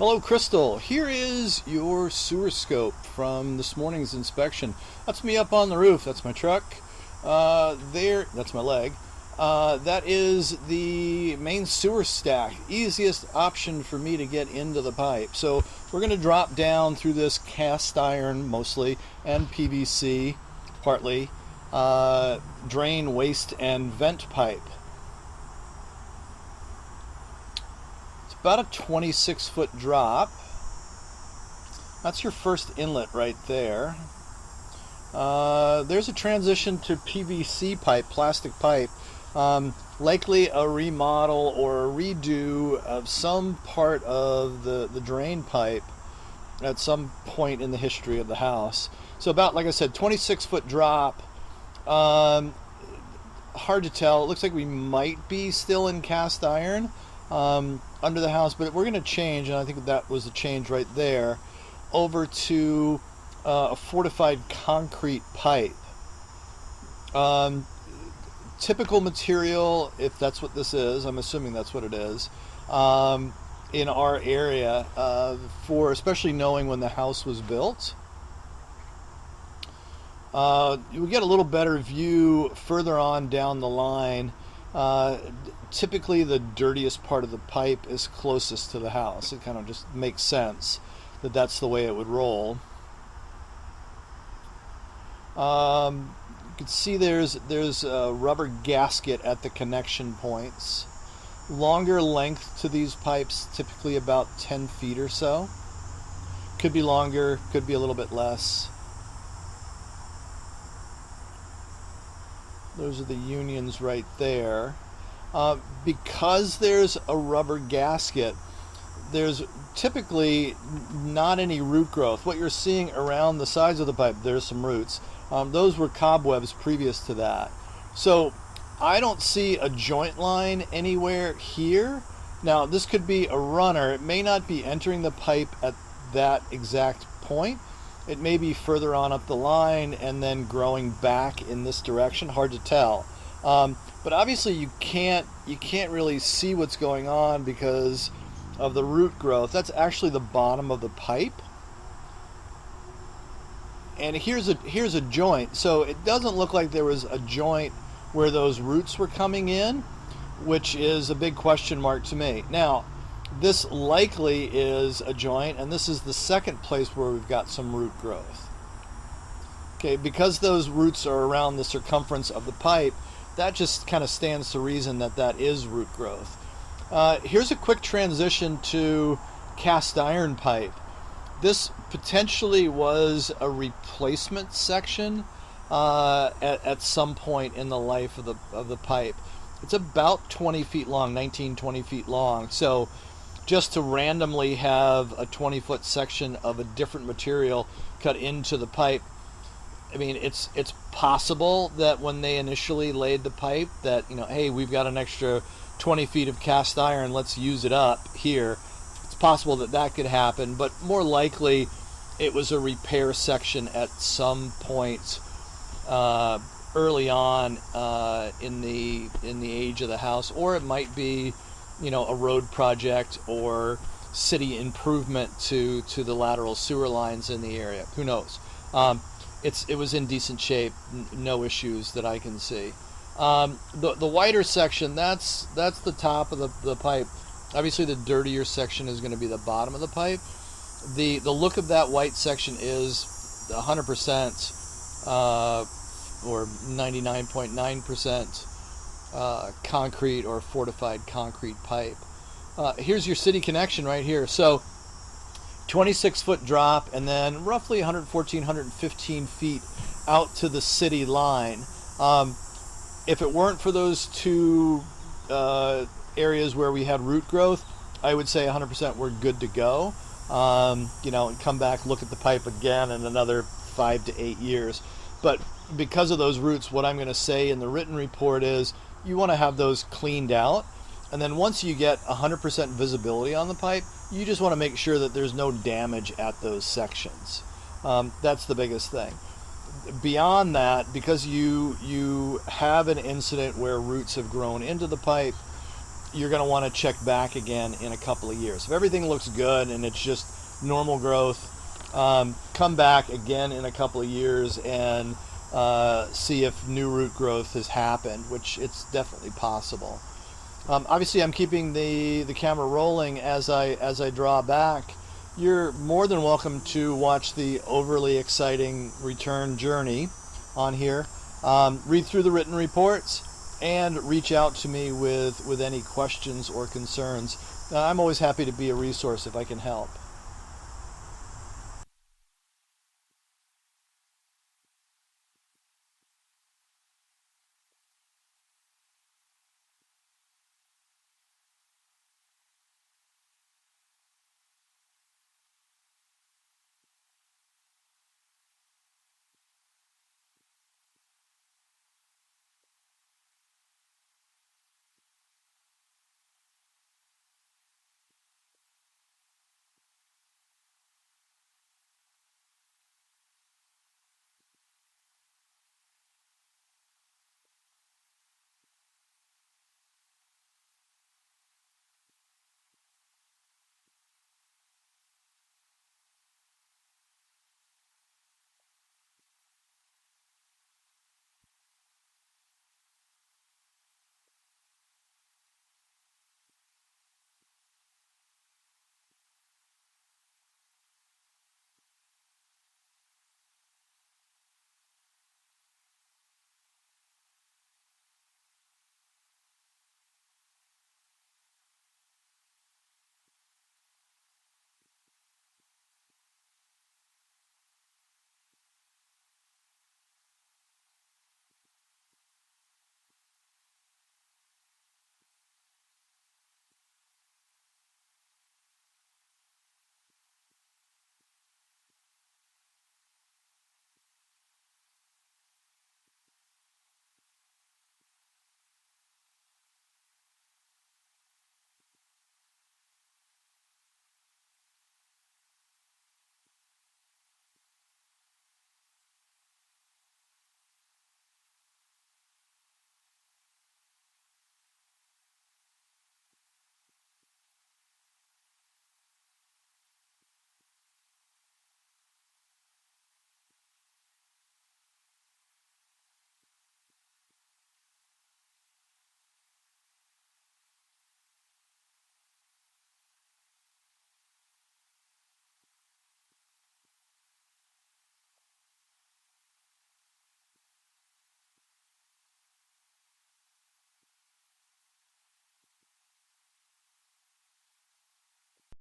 Hello, Crystal. Here is your sewer scope from this morning's inspection. That's me up on the roof. That's my truck. That's my leg. That is the main sewer stack. Easiest option for me to get into the pipe. So we're going to drop down through this cast iron mostly and PVC partly drain, waste, and vent pipe. About a 26-foot drop. That's your first inlet right there. There's a transition to PVC pipe, plastic pipe. Likely a remodel or a redo of some part of the drain pipe at some point in the history of the house. So about, like I said, 26-foot drop. Hard to tell. It looks like we might be still in cast iron under the house, but we're going to change, and I think that was a change right there, over to a fortified concrete pipe. Typical material, if that's what this is, I'm assuming that's what it is, in our area, for especially knowing when the house was built. We get a little better view further on down the line. Typically the dirtiest part of the pipe is closest to the house. It kind of just makes sense that that's the way it would roll. You can see there's a rubber gasket at the connection points. Longer length to these pipes, typically about 10 feet or so. Could be longer, could be a little bit less. Those are the unions right there. Because there's a rubber gasket, there's typically not any root growth. What you're seeing around the sides of the pipe, there's some roots. Those were cobwebs previous to that. So I don't see a joint line anywhere here. Now this could be a runner. It may not be entering the pipe at that exact point. It may be further on up the line and then growing back in this direction. Hard to tell. But obviously you can't really see what's going on because of the root growth. That's actually the bottom of the pipe. And here's a joint. So it doesn't look like there was a joint where those roots were coming in, which is a big question mark to me. Now, this likely is a joint, and this is the second place where we've got some root growth. Okay, because those roots are around the circumference of the pipe, that just kind of stands to reason that that is root growth. Here's a quick transition to cast iron pipe. This potentially was a replacement section at some point in the life of the pipe. It's about 20 feet long, 20 feet long. So just to randomly have a 20-foot section of a different material cut into the pipe, I mean, it's possible that when they initially laid the pipe that, hey, we've got an extra 20 feet of cast iron, let's use it up here. It's possible that that could happen, but more likely it was a repair section at some point early on in the age of the house, or it might be, a road project or city improvement to the lateral sewer lines in the area. Who knows? It was in decent shape, no issues that I can see. The wider section, that's the top of the pipe. Obviously the dirtier section is going to be the bottom of the pipe. The look of that white section is 100% or 99.9% concrete or fortified concrete pipe. Here's your city connection right here. So 26-foot drop, and then roughly 114, 115 feet out to the city line. If it weren't for those two areas where we had root growth, I would say 100% we're good to go. And come back, look at the pipe again in another 5 to 8 years. But because of those roots, what I'm going to say in the written report is you want to have those cleaned out. And then once you get 100% visibility on the pipe, you just want to make sure that there's no damage at those sections. That's the biggest thing. Beyond that, because you have an incident where roots have grown into the pipe, you're going to want to check back again in a couple of years. If everything looks good and it's just normal growth, come back again in a couple of years and see if new root growth has happened, which it's definitely possible. Obviously, I'm keeping the camera rolling as I draw back. You're more than welcome to watch the overly exciting return journey on here. Read through the written reports and reach out to me with any questions or concerns. I'm always happy to be a resource if I can help.